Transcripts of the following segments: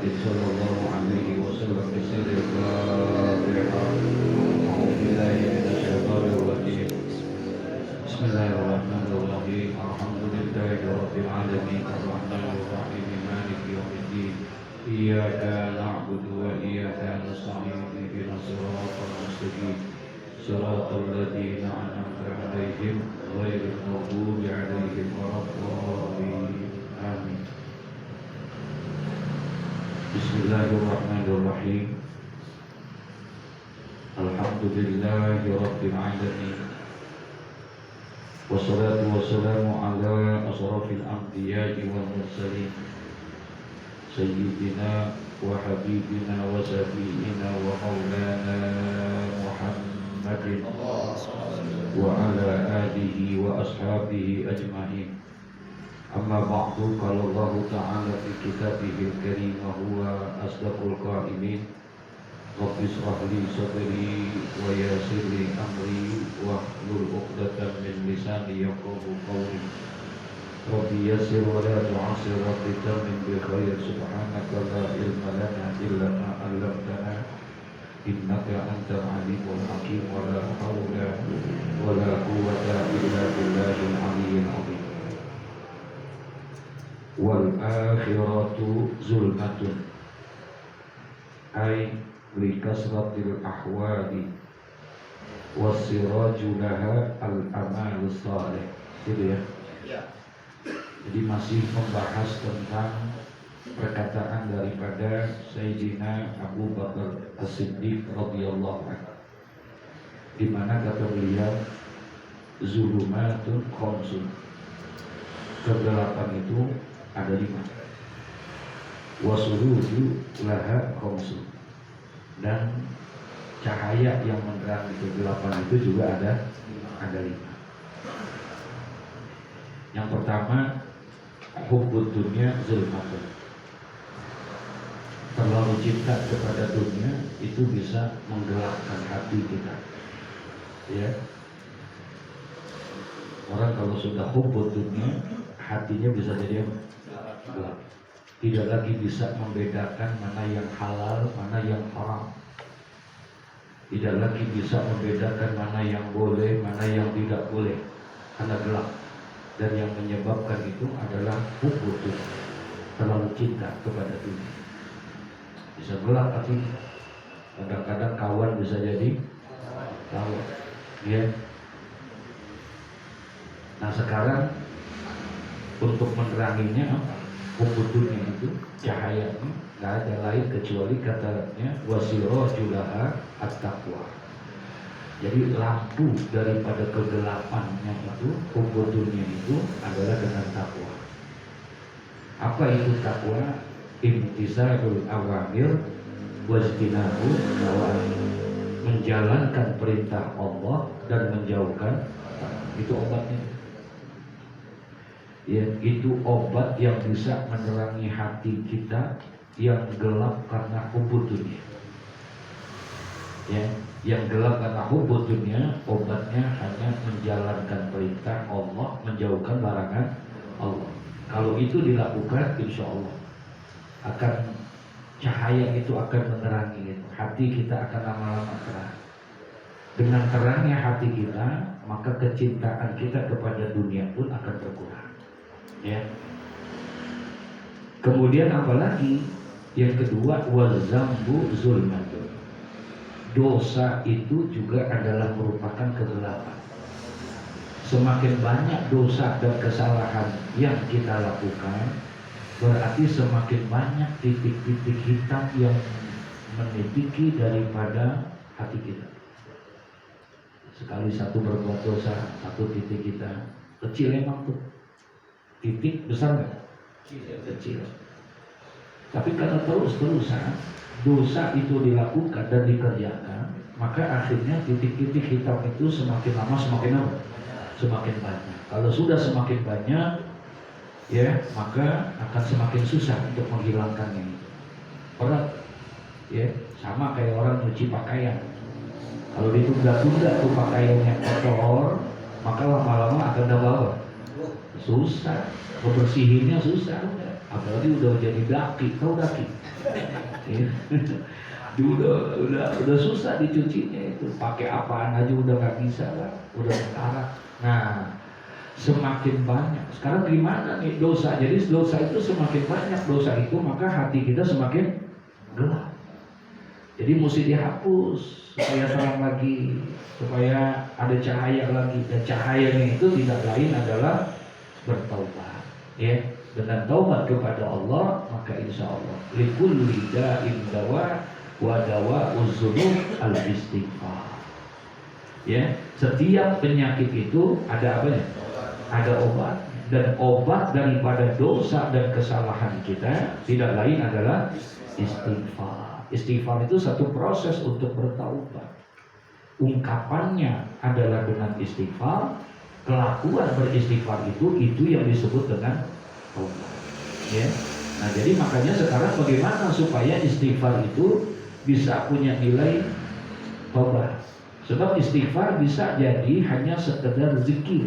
صلى الله عليه وسلم بسر الفاتحة. أعوذ بالله من الشيطان الرجيم. بسم الله الرحمن الرحيم. الحمد لله رب العالمين الرحمن الرحيم مالك يوم الدين. إياك نعبد وإياك نستعين اهدنا الصراط المستقيم صراط الذين أنعمت عليهم غير المغضوب عليهم ولا الضالين آمين. Bismillahirrahmanirrahim. Alhamdulillahi rabbil alamin. Wassalatu wassalamu ala asrafil anbiya'i wal mursalin sayyidina wa habibina wa safiina wa maulana Muhammadin wa ala alihi wa ashabihi ajma'in. Amma ba'du, qala Allah Ta'ala fi kitabihil karim wa huwa asdaqul qa'ilin. Rabbi shrah li sadri wa yassir li amri wahlul 'uqdatam min lisani yafqahu qawli. Rabbi yassir wa la tu'assir, rabbi tamim bi khair. Subhanaka la ilma lana illa ma 'allamtana innaka antal alimul hakim. Wa la hawla wa la quwwata illa billahil aliyyil 'azim. Wal akhiratu zulmatun ay li kasratil ahwali wasiraju laha al amal salih. Gitu ya. Jadi masih membahas tentang perkataan daripada Sayyidina Abu Bakar As-Siddiq radhiyallahu anhu, di mana kata beliau zulumatun khamsun, kegelapan itu ada 5. Wasuruju laha khamsun, dan cahaya yang menerangi kegelapan itu juga ada 5. Yang pertama, hubbud dunya zulmatun. Terlalu cinta kepada dunia itu bisa menggelapkan hati kita. Ya. Orang kalau sudah hubbud dunya, hatinya bisa jadi gelap. Tidak lagi bisa membedakan mana yang halal, mana yang haram. Tidak lagi bisa membedakan mana yang boleh, mana yang tidak boleh, karena gelap. Dan yang menyebabkan itu adalah hubbud dunya, terlalu cinta kepada dunia. Bisa gelap hati. Kadang-kadang kawan bisa jadi kawan. Ya. Nah sekarang untuk meneranginya, hubbud dunya itu cahayanya nggak ada lain kecuali katanya wasirajulaha at-taqwa. Jadi lampu daripada kegelapannya itu, hubbud dunya itu adalah dengan takwa. Apa itu takwa? Imtithalul awamir wajtinabu nawahi, menjalankan perintah Allah dan menjauhkan. Itu obatnya. Ya, itu obat yang bisa menerangi hati kita yang gelap karena hubbud dunya. Ya, yang gelap karena hubbud dunya, obatnya hanya menjalankan perintah Allah, menjauhkan larangan Allah. Kalau itu dilakukan, insya Allah akan cahaya itu akan menerangi itu. Hati kita akan lama-lama terang. Dengan terangnya hati kita, maka kecintaan kita kepada dunia pun akan berkurang. Ya. Kemudian apalagi? Yang kedua, wazambu zulmatun. Dosa itu juga adalah merupakan kegelapan. Semakin banyak dosa dan kesalahan yang kita lakukan, berarti semakin banyak titik-titik hitam yang menitiki daripada hati kita. Sekali satu berbuat dosa, satu titik kita kecil emang tuh. Titik besar nggak? Kecil. Tapi karena terus-terusan dosa itu dilakukan dan dikerjakan, maka akhirnya titik-titik hitam itu semakin lama semakin apa? Semakin banyak. Kalau sudah semakin banyak, ya maka akan semakin susah untuk menghilangkannya. Berat, ya sama kayak orang nyuci pakaian. Kalau ditunda-tunda tuh pakaiannya kotor, maka lama-lama akan ada bau. Susah, membersihinnya susah. apalagi udah jadi daki, tahu daki? Ya. udah susah dicucinya itu, pakai apaan aja udah nggak bisa lah, udah sekarat. Nah, semakin banyak sekarang gimana nih dosa, jadi dosa itu semakin banyak dosa itu maka hati kita semakin gelap, jadi mesti dihapus supaya terang lagi, supaya ada cahaya lagi, dan cahayanya itu tidak lain adalah bertaubat, ya. Dengan taubat kepada Allah maka insya Allah likulli da'in dawa wa dawa'uz dzunub al-istighfar. Ya, setiap penyakit itu ada apa ya? Ada obat, dan obat daripada dosa dan kesalahan kita tidak lain adalah istighfar. Istighfar itu satu proses untuk bertaubat. Ungkapannya adalah dengan istighfar, kelakuan beristighfar itu yang disebut dengan taubat. Ya. Nah, jadi makanya sekarang bagaimana supaya istighfar itu bisa punya nilai taubat? Sebab istighfar bisa jadi hanya sekedar zikir.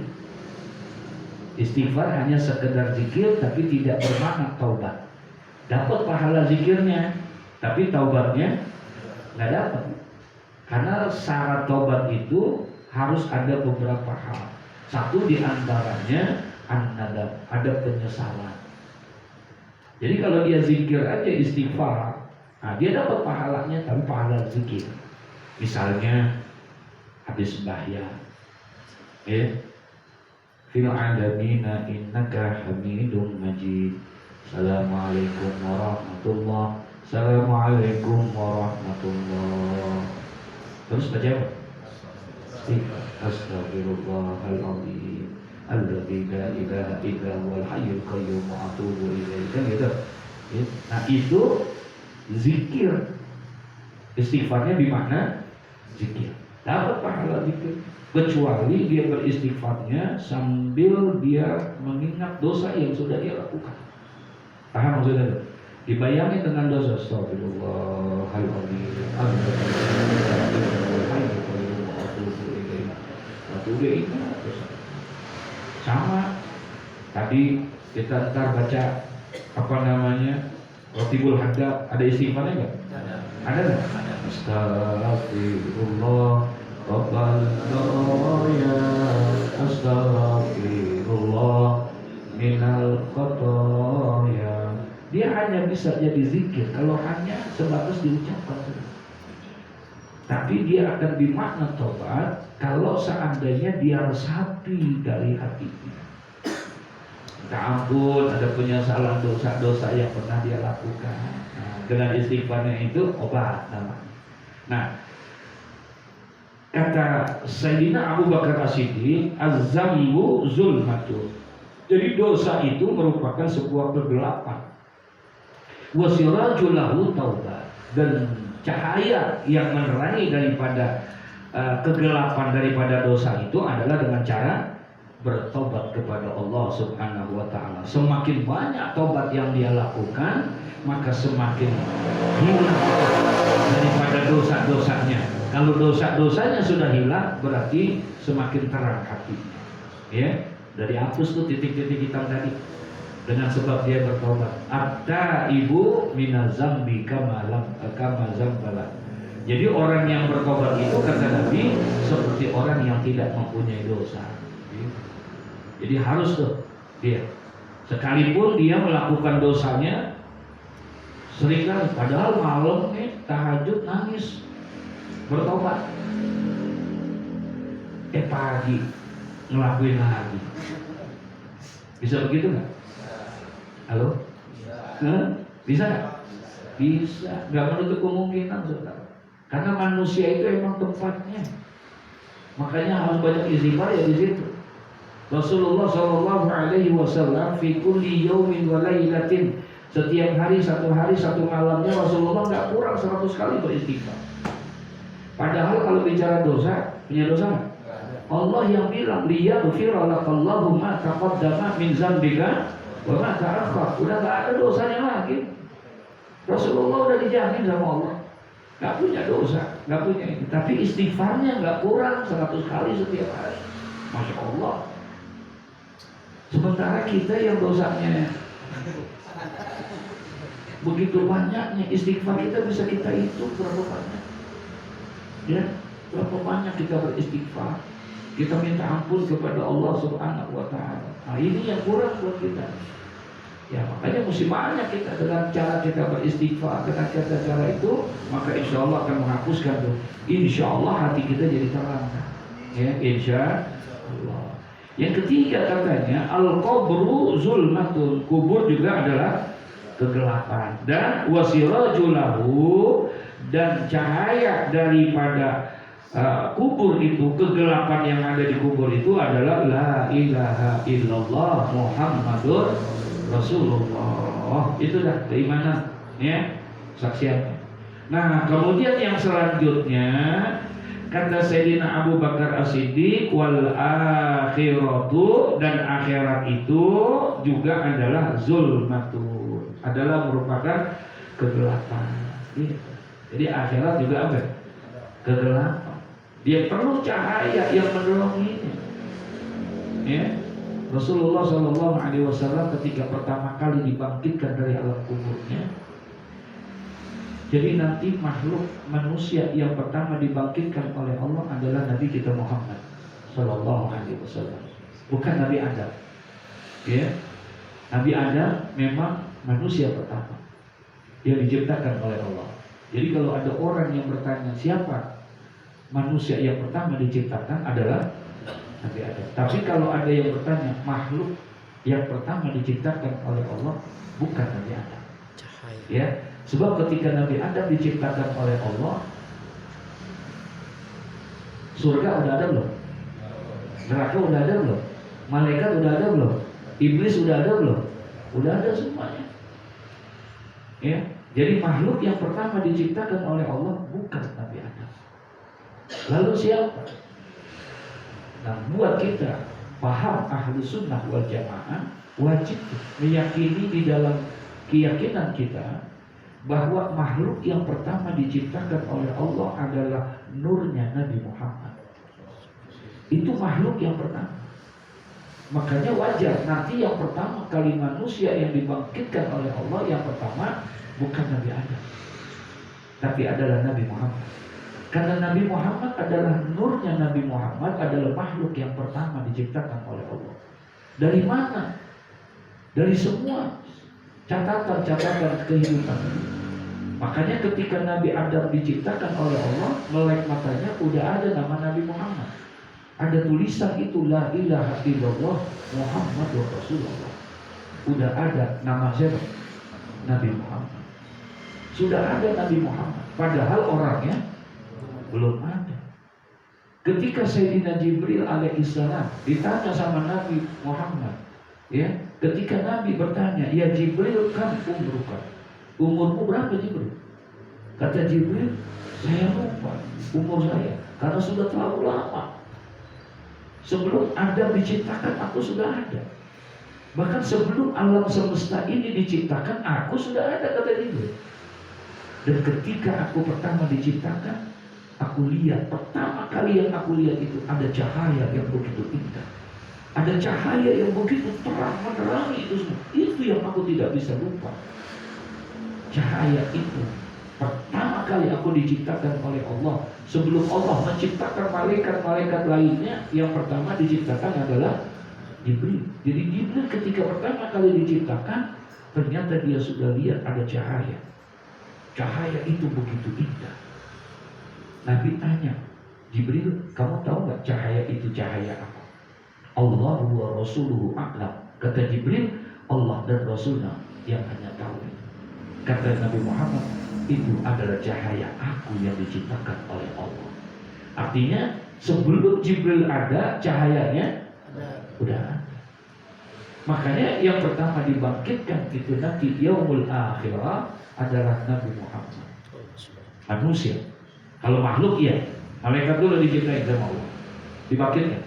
Istighfar hanya sekedar zikir tapi tidak bermakna taubat. Dapat pahala zikirnya, tapi taubatnya nggak dapat. Karena syarat taubat itu harus ada beberapa hal. Satu diantaranya an-nadam, ada penyesalan. Jadi kalau dia zikir aja istighfar, nah dia dapat pahalanya tapi pahala zikir. Misalnya habis sembahyang, ya, fil alamina innaka hamidum majid. Assalamualaikum warahmatullah. Assalamualaikum warahmatullah. Terus baca apa? Astagfirullahaladzim alladzi la ilaha illa huwal hayyul qayyum wa atubu ilaihi. Kan gitu. Nah, itu zikir. Istighfarnya di mana? Zikir. Dapat pahala zikir. Kecuali dia beristighfarnya sambil dia mengingat dosa yang sudah dia lakukan. Paham maksudnya? Dibayangi dengan dosa. Astagfirullahaladzim alladzi la ilaha illa huwal hayyul qayyum wa atubu ilaihi. Udah ingat dosa. Sama tadi kita ntar baca apa namanya Rotibul Hadab, ada istighfarnya nggak? Ada nggak? Astagfirullah Rabbana Astagfirullah minal khotoya. Dia hanya bisa jadi zikir kalau hanya sebatas diucapkan. Tapi dia akan dimakna tobat kalau seandainya dia resapi dari hatinya. Minta ampun, ada penyesalan dosa-dosa yang pernah dia lakukan. Nah, dengan istighfarnya itu obat namanya. Nah, kata Sayyidina Abu Bakar As-Siddiq, az-zambu zulmatun. Jadi dosa itu merupakan sebuah kegelapan. Wa sirajul lahu taubat, dan cahaya yang menerangi daripada kegelapan daripada dosa itu adalah dengan cara bertobat kepada Allah Subhanahu wa taala. Semakin banyak tobat yang dia lakukan, maka semakin hilang daripada dosa-dosanya. Kalau dosa-dosanya sudah hilang, berarti semakin terang hatinya. Ya, dari hapus tuh titik-titik hitam tadi. Dengan sebab dia bertobat. At-taibu minaz-zambi kama zambala. Jadi orang yang bertobat itu kata Nabi seperti orang yang tidak mempunyai dosa. Jadi harus tuh dia, sekalipun dia melakukan dosanya seringkali, padahal malam nih tahajud nangis bertobat, pagi ngelakuin lagi. Bisa begitu nggak? Halo? Bisa nggak? Bisa, nggak menutup kemungkinan, saudara. Karena manusia itu emang tempatnya. Makanya harus banyak istighfar ya di situ. Rasulullah Shallallahu Alaihi Wasallam fi kulli yaumin wa lailatin, setiap hari satu malamnya Rasulullah nggak kurang 100 kali beristighfar. Padahal kalau bicara dosa, punya dosa nggak? Allah yang bilang liyaghfira lakallahu ma taqaddama min dzambika wa ma ta'akhkhar. Udah nggak ada dosanya lagi. Rasulullah udah dijamin sama Allah, nggak punya dosa, nggak punya ini. Tapi istighfarnya nggak kurang 100 kali setiap hari. Masya Allah. Sementara kita yang dosanya Begitu banyaknya istighfar kita, bisa kita hitung berapa banyak. Ya, berapa banyak kita beristighfar. Kita minta ampun kepada Allah Subhanahu wa taala. Nah, ini yang kurang buat kita. Ya, makanya mesti banyak kita dengan cara kita beristighfar, dengan cara itu, maka insya Allah akan menghapuskan tuh. Insya Allah hati kita jadi terang. Ya, insya Allah. Yang ketiga katanya al-qabru zulmatun, kubur juga adalah kegelapan, dan wasirajulahu, dan cahaya daripada kubur itu, kegelapan yang ada di kubur itu adalah la ilaha illallah Muhammadur Rasulullah. Itu dah keimanan, ya, saksiannya. Nah, kemudian yang selanjutnya kata Sayyidina Abu Bakar As-Siddiq, wal akhiratu, dan akhirat itu juga adalah zulmatun, adalah merupakan kegelapan. Jadi akhirat juga apa? Kegelapan. Dia perlu cahaya yang menolonginya. Ya. Rasulullah SAW ketika pertama kali dibangkitkan dari alam kuburnya, jadi nanti makhluk manusia yang pertama dibangkitkan oleh Allah adalah Nabi kita Muhammad SAW, bukan Nabi Adam. Ya, Nabi Adam memang manusia pertama yang diciptakan oleh Allah. Jadi kalau ada orang yang bertanya siapa manusia yang pertama diciptakan, adalah Nabi Adam. Tapi kalau ada yang bertanya makhluk yang pertama diciptakan oleh Allah, bukan Nabi Adam. Ya, sebab ketika Nabi Adam diciptakan oleh Allah, surga udah ada belum? Neraka udah ada belum? Malaikat udah ada belum? Iblis udah ada belum? Udah ada semuanya. Ya, jadi makhluk yang pertama diciptakan oleh Allah bukan Nabi Adam. Lalu siapa? Nah, buat kita paham ahlu sunnah wal jamaah, wajib meyakini di dalam keyakinan kita bahwa makhluk yang pertama diciptakan oleh Allah adalah nurnya Nabi Muhammad. Itu makhluk yang pertama. Makanya wajar nanti yang pertama kali manusia yang dibangkitkan oleh Allah yang pertama bukan Nabi Adam, tapi adalah Nabi Muhammad. Karena Nabi Muhammad adalah nurnya Nabi Muhammad, adalah makhluk yang pertama diciptakan oleh Allah. Dari mana? Dari semua catatan-catatan kehidupan. Makanya ketika Nabi Adam diciptakan oleh Allah, melek matanya udah ada nama Nabi Muhammad. Ada tulisan itu la ilaha illallah Muhammadur Rasulullah. Udah ada nama siapa? Nabi Muhammad. Sudah ada Nabi Muhammad. Padahal orangnya belum ada. Ketika Sayyidina Jibril alaihissalam ditanya sama Nabi Muhammad, ya, ketika Nabi bertanya, ya Jibril, kan umurmu berapa Jibril? Kata Jibril, saya lupa umur saya karena sudah terlalu lama. Sebelum Adam diciptakan aku sudah ada. Bahkan sebelum alam semesta ini diciptakan aku sudah ada, kata Jibril. Dan ketika aku pertama diciptakan, aku lihat, pertama kali yang aku lihat itu ada cahaya yang begitu indah. Ada cahaya yang begitu terang menerangi itu semua. Itu yang aku tidak bisa lupa. Cahaya itu pertama kali aku diciptakan oleh Allah. Sebelum Allah menciptakan malaikat-malaikat lainnya, yang pertama diciptakan adalah Jibril. Jadi Jibril ketika pertama kali diciptakan, ternyata dia sudah lihat ada cahaya. Cahaya itu begitu indah. Nabi tanya, Jibril, kamu tahu nggak cahaya itu cahaya apa? Allah wa Rasuluhu a'lam. Kata Jibril, Allah dan Rasulnya yang hanya tahu. Kata Nabi Muhammad, itu adalah cahaya aku yang diciptakan oleh Allah. Artinya sebelum Jibril ada, cahayanya udah ada. Makanya yang pertama dibangkitkan itu nanti yaumul akhirah adalah Nabi Muhammad, manusia. Kalau makhluk ya, malaikat dulu diciptain sama Allah, dibangkitkan.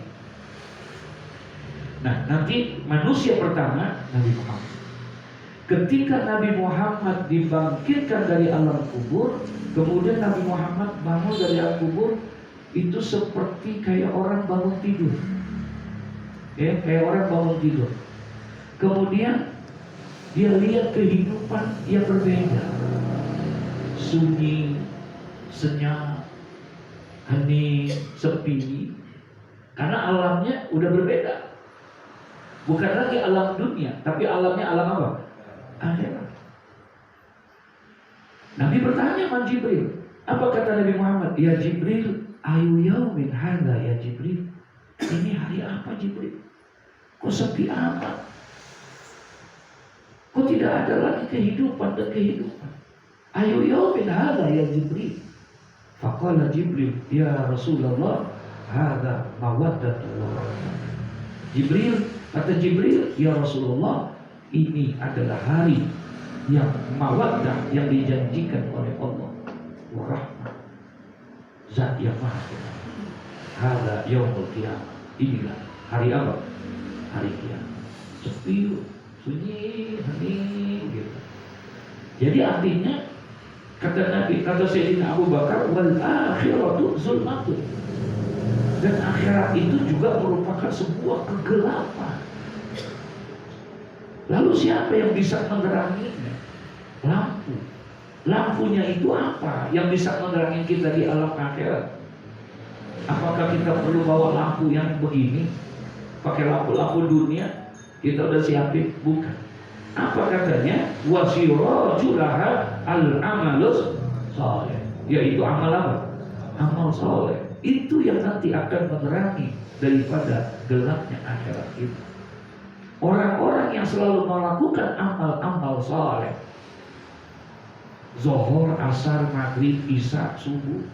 Nah, nanti manusia pertama Nabi Muhammad. Ketika Nabi Muhammad dibangkitkan dari alam kubur, kemudian Nabi Muhammad bangun dari alam kubur, itu seperti kayak orang bangun tidur. Ya, kayak orang bangun tidur. Kemudian dia lihat kehidupan yang berbeda, sunyi, senyap, hening, sepi, karena alamnya udah berbeda. Bukan lagi alam dunia, tapi alamnya alam apa? Akhirat. Nabi bertanya sama Jibril, apa kata Nabi Muhammad? Ya Jibril, ayu yaumin hadza ya Jibril. Ini hari apa Jibril? Kok sepi amat? Kok tidak ada lagi kehidupan dan kehidupan? Ayu yaumin hadza ya Jibril. Faqala Jibril, ya Rasulullah, hadza mawaddatullah. Jibril, kata Jibril, ya Rasulullah, ini adalah hari yang mawaddah, yang dijanjikan oleh Allah wa rahmah, zat yang maha pengasih. Hadza yaumul qiyamah. Inilah hari apa? Hari kiamat. Sepi, sunyi, hening gitu. Jadi artinya kata Nabi, kata Sayyidina Abu Bakar, wal akhiratu zulmatun. Dan akhirat itu juga merupakan sebuah kegelapan. Lalu siapa yang bisa meneranginya? Lampu. Lampunya itu apa yang bisa menerangi kita di alam akhirat? Apakah kita perlu bawa lampu yang begini? Pakai lampu-lampu dunia? Kita udah siapin? Bukan. Apa katanya? Wasirajulaha al-amalus saleh. Yaitu amal apa? Amal saleh. Itu yang nanti akan menerangi daripada gelapnya akhirat itu. Orang-orang yang selalu melakukan amal-amal saleh, Zuhur, Asar, Maghrib, Isya, Subuh,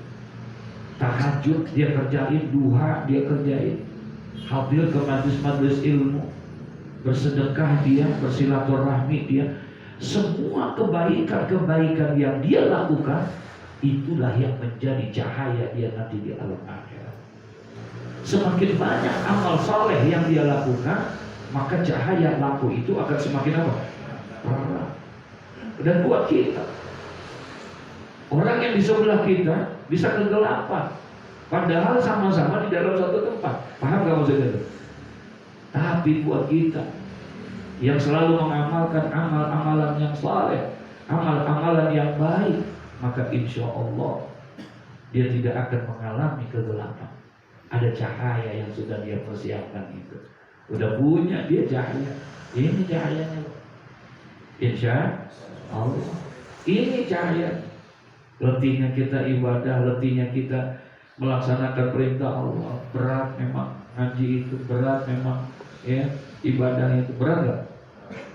tahajud dia kerjain, duha dia kerjain, hadir ke majlis-majlis ilmu, bersedekah dia, bersilaturahmi dia, semua kebaikan-kebaikan yang dia lakukan, itulah yang menjadi cahaya dia nanti di alam akhirat. Semakin banyak amal saleh yang dia lakukan, maka cahaya lampu itu akan semakin apa? Terang. Dan buat kita, orang yang di sebelah kita bisa kegelapan, padahal sama-sama di dalam satu tempat. Paham gak maksudnya itu? Tapi buat kita yang selalu mengamalkan amal-amalan yang saleh, amal-amalan yang baik, maka insya Allah dia tidak akan mengalami kegelapan. Ada cahaya yang sudah dia persiapkan itu. Udah punya dia cahaya. Ini cahayanya, insya Allah. Ini cahaya. Letihnya kita ibadah, letihnya kita melaksanakan perintah Allah. Berat memang ngaji itu, berat memang ya, ibadah itu berat gak?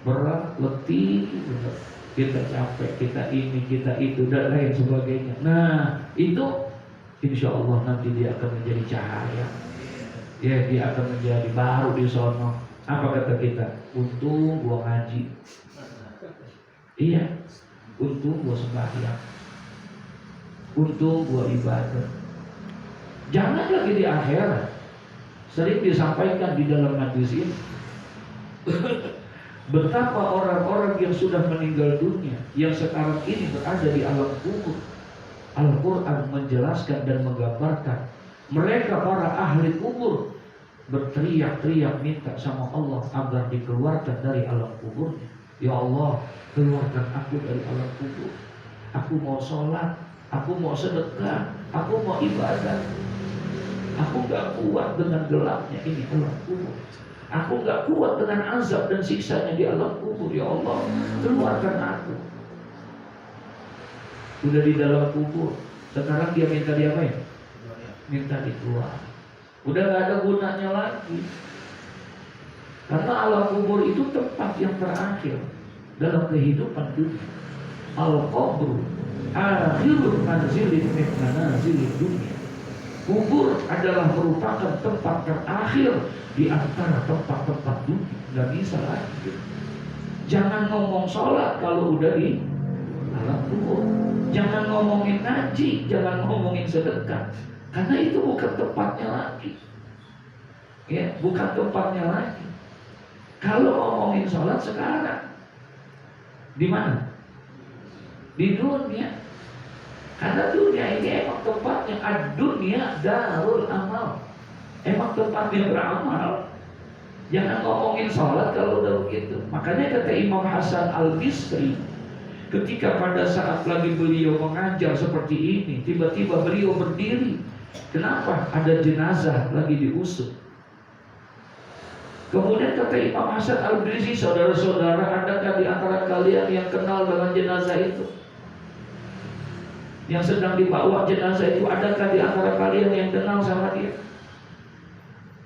Berat, letih, berat. Kita capek, kita ini, kita itu, dan lain sebagainya. Nah, itu insya Allah nanti dia akan menjadi cahaya. Ya, dia akan menjadi baru di sono. Apa kata kita? Untung gua ngaji. Iya, untung gua sembahyang. Untung gua ibadah. Jangan lagi di akhirat. Sering disampaikan di dalam majlis ini. Betapa orang-orang yang sudah meninggal dunia, yang sekarang ini berada di alam kubur, Al-Quran menjelaskan dan menggambarkan mereka para ahli kubur berteriak-teriak minta sama Allah agar dikeluarkan dari alam kuburnya. Ya Allah, keluarkan aku dari alam kubur. Aku mau sholat, aku mau sedekah, aku mau ibadah. Aku gak kuat dengan gelapnya ini alam kubur. Aku gak kuat dengan azab dan siksanya di alam kubur. Ya Allah, keluarkan aku. Udah di dalam kubur, sekarang dia minta diapain? Minta dikeluar. Udah gak ada gunanya lagi. Karena alam kubur itu tempat yang terakhir dalam kehidupan dunia. Al-qabru akhirul manzilin min manazilid dunia. Kubur adalah merupakan tempat terakhir di antara tempat-tempat dunia. Gak bisa lagi. Jangan ngomong sholat kalau udah di alam kubur. Jangan ngomongin ngaji, jangan ngomongin sedekah, karena itu bukan tempatnya lagi. Ya, bukan tempatnya lagi. Kalau ngomongin sholat sekarang, di mana? Di dunia. Karena dunia ini emang tempatnya, ad-dunia darul amal. Emang tempatnya beramal. Jangan ngomongin sholat kalau udah begitu. Makanya kata Imam Hasan Al-Bisri, ketika pada saat lagi beliau mengajar seperti ini, tiba-tiba beliau berdiri. Kenapa? Ada jenazah lagi diusut. Kemudian kata Imam Hasan Al-Bisri, saudara-saudara, adakah di antara kalian yang kenal dengan jenazah itu? Yang sedang dibawa jenazah itu, adakah di antara kalian yang kenal sama dia?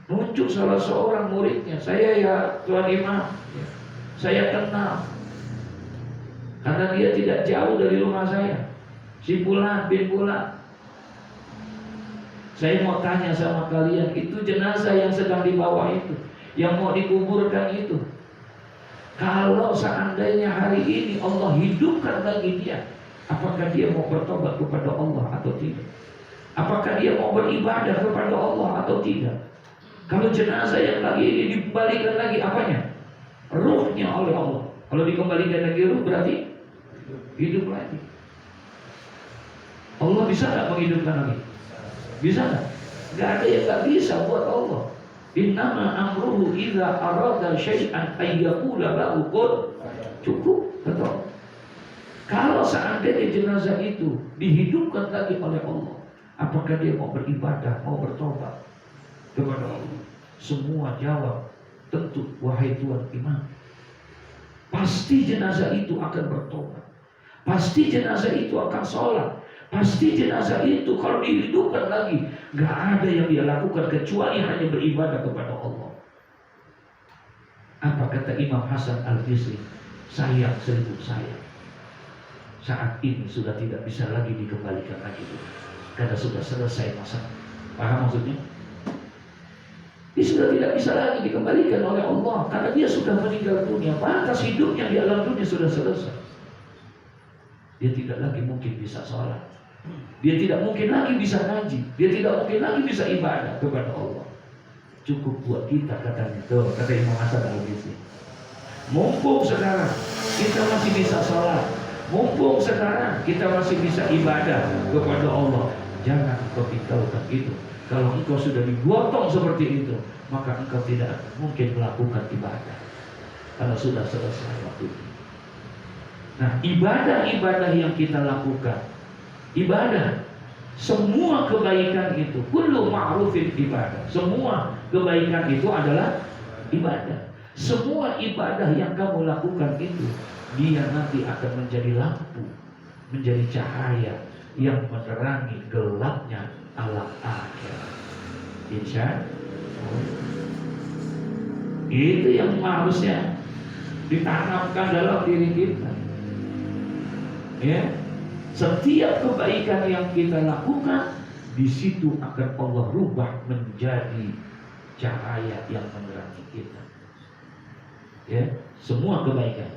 Muncul salah seorang muridnya, saya ya Tuan Imam, saya kenal, karena dia tidak jauh dari rumah saya, si Fulan bin Fulan. Saya mau tanya sama kalian, itu jenazah yang sedang dibawa itu, yang mau dikuburkan itu, kalau seandainya hari ini Allah hidupkan lagi dia, apakah dia mau bertobat kepada Allah atau tidak? Apakah dia mau beribadah kepada Allah atau tidak? Kalau jenazah yang lagi ini dikembalikan lagi apanya? Ruhnya oleh Allah. Kalau dikembalikan lagi ruh berarti hidup lagi. Allah bisa nggak menghidupkan lagi? Bisa nggak? Nggak ada yang nggak bisa buat Allah. Innama amruhu idza arada syai'an ayyaqula lahu kun. Cukup, betul. Kalau seandainya jenazah itu dihidupkan lagi oleh Allah, apakah dia mau beribadah, mau bertobat kepada Allah? Semua jawab, tentu, wahai Tuhan Imam. Pasti jenazah itu akan bertobat, pasti jenazah itu akan sholat, pasti jenazah itu kalau dihidupkan lagi, gak ada yang dia lakukan kecuali hanya beribadah kepada Allah. Apa kata Imam Hasan Al-Bisri? Sayang, seribu sayang, saat ini sudah tidak bisa lagi dikembalikan lagi, karena sudah selesai masa. Paham maksudnya? Dia sudah tidak bisa lagi dikembalikan oleh Allah, karena dia sudah meninggal dunia. Batas hidupnya di alam dunia sudah selesai. Dia tidak lagi mungkin bisa sholat, dia tidak mungkin lagi bisa ngaji, dia tidak mungkin lagi bisa ibadah kepada Allah. Cukup buat kita, katanya tuh, kata Imam Hasan Al-Bisri, mumpung sekarang kita masih bisa sholat, mumpung sekarang kita masih bisa ibadah kepada Allah, jangan engkau tinggalkan itu. Kalau engkau sudah digotong seperti itu, maka engkau tidak mungkin melakukan ibadah, karena sudah selesai waktu itu. Nah, ibadah-ibadah yang kita lakukan, ibadah, semua kebaikan itu, kullu ma'rufin ibadah. Semua kebaikan itu adalah ibadah. Semua ibadah yang kamu lakukan itu, dia nanti akan menjadi lampu, menjadi cahaya yang menerangi gelapnya alam akhirat. Insya Allah. Itu yang harusnya ditanamkan dalam diri kita. Ya, setiap kebaikan yang kita lakukan, di situ akan Allah rubah menjadi cahaya yang menerangi kita. Ya, semua kebaikan,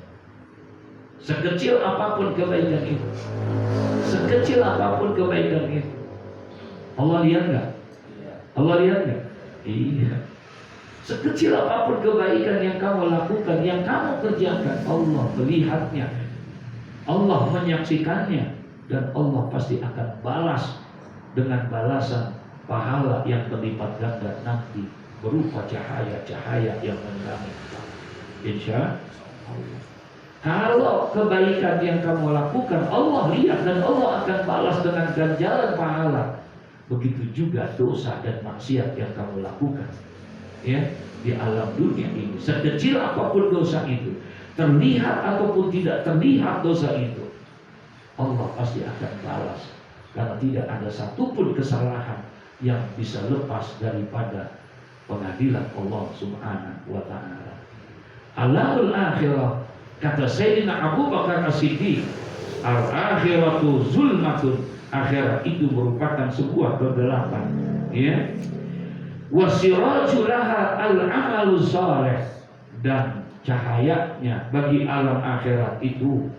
sekecil apapun kebaikan itu, sekecil apapun kebaikan itu, Allah lihat nggak? Allah lihat nggak? Iya. Sekecil apapun kebaikan yang kamu lakukan, yang kamu kerjakan, Allah melihatnya, Allah menyaksikannya, dan Allah pasti akan balas dengan balasan pahala yang berlipat ganda nanti berupa cahaya-cahaya yang menerangi kita. Insya Allah. Kalau kebaikan yang kamu lakukan Allah lihat dan Allah akan balas dengan ganjaran pahala. Begitu juga dosa dan maksiat yang kamu lakukan, ya, di alam dunia ini. Sekecil apapun dosa itu, terlihat ataupun tidak terlihat dosa itu, Allah pasti akan balas, karena tidak ada satupun kesalahan yang bisa lepas daripada pengadilan Allah Subhanahu wa ta'ala. Alamul akhirah, kata Sayyidina Abu Bakar As-Siddiq, al-akhiratu zulmatun, akhirat itu merupakan sebuah kegelapan, ya. Wasirajulaha al-amalu saleh, dan cahayanya bagi alam akhirat itu,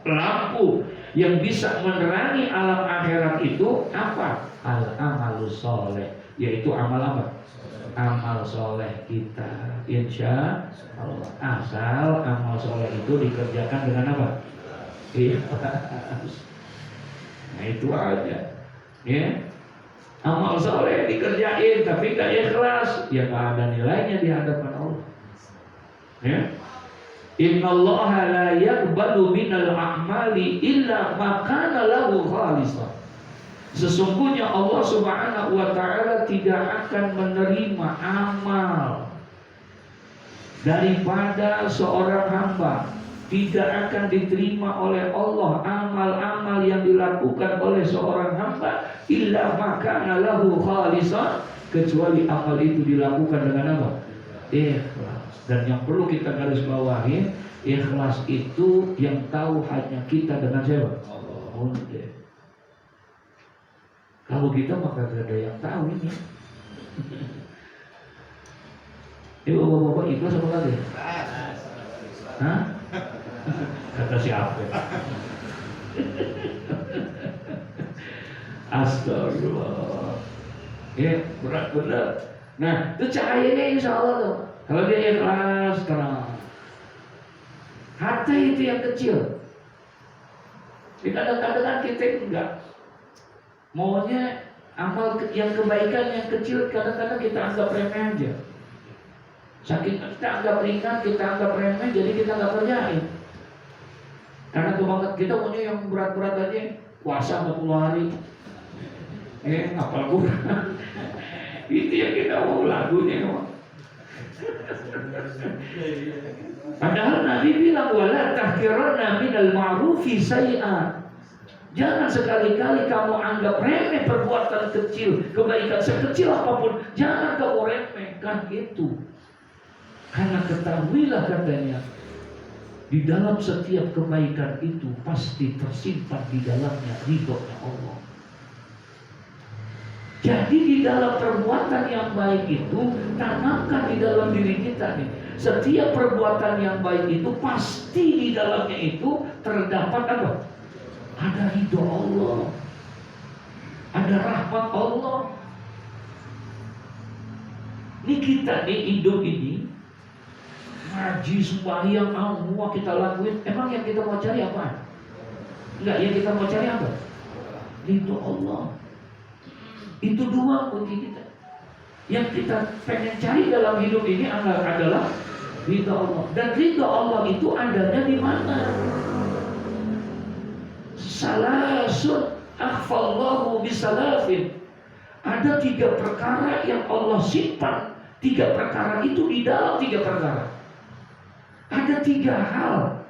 lampu yang bisa menerangi alam akhirat itu apa? Al-amalu saleh, yaitu amal apa? Amal soleh kita, insya Allah. Asal amal soleh itu dikerjakan dengan apa? Ikhlas. Nah itu aja, ya. Amal soleh dikerjain tapi gak ikhlas, ya gak ada nilainya di hadapan Allah. Ya. Innallaha la yaqbalu minal a'mali illa ma kana lahu khalishan. Sesungguhnya Allah Subhanahu wa taala tidak akan menerima amal daripada seorang hamba, tidak akan diterima oleh Allah amal-amal yang dilakukan oleh seorang hamba illa ma kana lahu khalishan, kecuali amal itu dilakukan dengan apa? Ikhlas. Dan yang perlu kita garis bawahi, ikhlas itu yang tahu hanya kita dengan siapa? Allah. Kalau kita maka gak ada yang tahu ini. Bapak-bapak ikhlas apa lagi? Hah? Kata siapa? Astagfirullah. Ya, berat benar. Nah, itu cahayanya insya Allah tuh. Kalau dia ikhlas, terang. Hati itu yang kecil. Kadang-kadang kan kita enggak. Maunya amal yang kebaikan yang kecil kadang-kadang kita anggap remeh aja. Saking kita anggap ringan, kita anggap remeh, jadi kita nggak kerjain. Karena kebanget kita punya yang berat-berat aja, puasa 40 hari. Ngapal Quran. Itu yang kita mau lagunya. Padahal Nabi bilang wala tahqiranna minal ma'rufi syai'an. Jangan sekali-kali kamu anggap remeh perbuatan kecil, kebaikan sekecil apapun, jangan kamu remehkan itu. Karena ketahuilah katanya, di dalam setiap kebaikan itu pasti tersimpan di dalamnya ridhonya Allah. Jadi di dalam perbuatan yang baik itu tanamkan di dalam diri kita nih. Setiap perbuatan yang baik itu pasti di dalamnya itu terdapat apa? Ada ridho Allah, ada rahmat Allah. Ini kita nih hidup ini ngaji sembahyang semua kita lakuin. Emang yang kita mau cari apa? Enggak, yang kita mau cari apa? Ridho Allah. Itu dua kunci kita. Yang kita pengen cari dalam hidup ini adalah ridho Allah. Dan ridho Allah itu adanya di mana? Salasun akhfallahu bisalafin. Ada 3 perkara yang Allah simpan. 3 perkara itu di dalam 3 perkara. Ada 3 hal.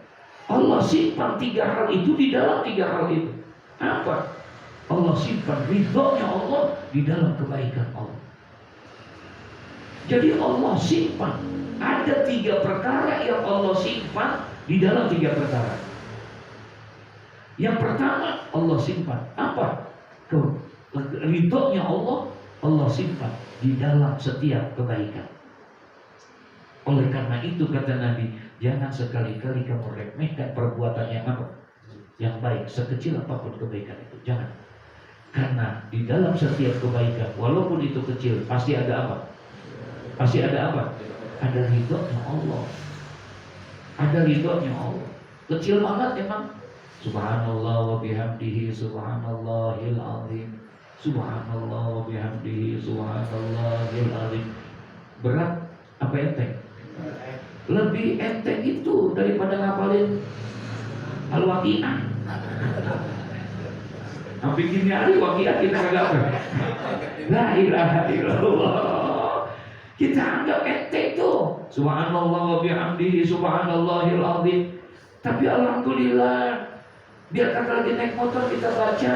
Allah simpan 3 hal itu di dalam 3 hal itu. Apa? Allah simpan ridhonya Allah di dalam kebaikan Allah. Jadi Allah simpan. Ada 3 perkara yang Allah simpan di dalam 3 perkara. Yang pertama Allah simpan apa? Ridhonya Allah simpan di dalam setiap kebaikan. Oleh karena itu kata Nabi, jangan sekali-kali kamu remehkan perbuatan yang apa? Yang baik, sekecil apapun kebaikan itu, jangan. Karena di dalam setiap kebaikan, walaupun itu kecil, pasti ada apa? Pasti ada apa? Ada ridhonya Allah. Ada ridhonya Allah. Kecil banget emang. Subhanallah wa bihamdihi subhanallahil azim. Subhanallah wa bihamdihi subhanallahil azim. Berat apa enteng? Lebih enteng itu daripada ngapalin Al-Waqi'ah. Sampai gini hari Waqi'ah kita kagak apa? La ilaha illallah. Kita anggap enteng tuh. Subhanallah wa bihamdihi subhanallahil azim. Tapi alhamdulillah, biar kata lagi naik motor kita baca,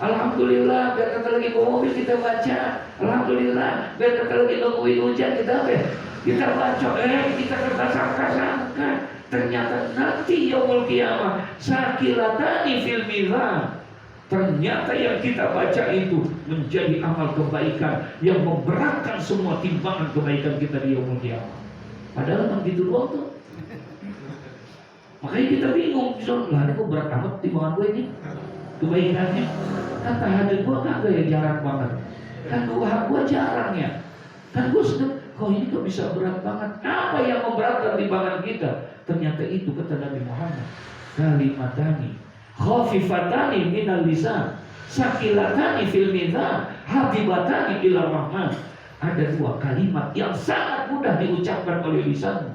alhamdulillah. Biar kata lagi bawa mobil kita baca, alhamdulillah. Biar kata lagi nungguin hujan kita apa? Kita baca, kita kata sangka-sangka. Ternyata nanti yaumul qiyamah sakilatani fil mizan. Ternyata yang kita baca itu menjadi amal kebaikan yang memberatkan semua timbangan kebaikan kita di yaumul qiyamah. Padahal memang gitu doang tuh. Makanya kita bingung, lah ini kok berat amat timbangan gue ini kebaikannya. Kan tahajud gue kagak ya, jarang banget. Kan duha gue jarang ya. Kan gue sedang, kok ini kok bisa berat banget. Apa yang memberatkan timbangan kita? Ternyata itu kata Nabi Muhammad, kalimatani khafifatani minal lisan sakilatani fil mizan habibatani ila rahman. Ada 2 kalimat yang sangat mudah diucapkan oleh lisanmu,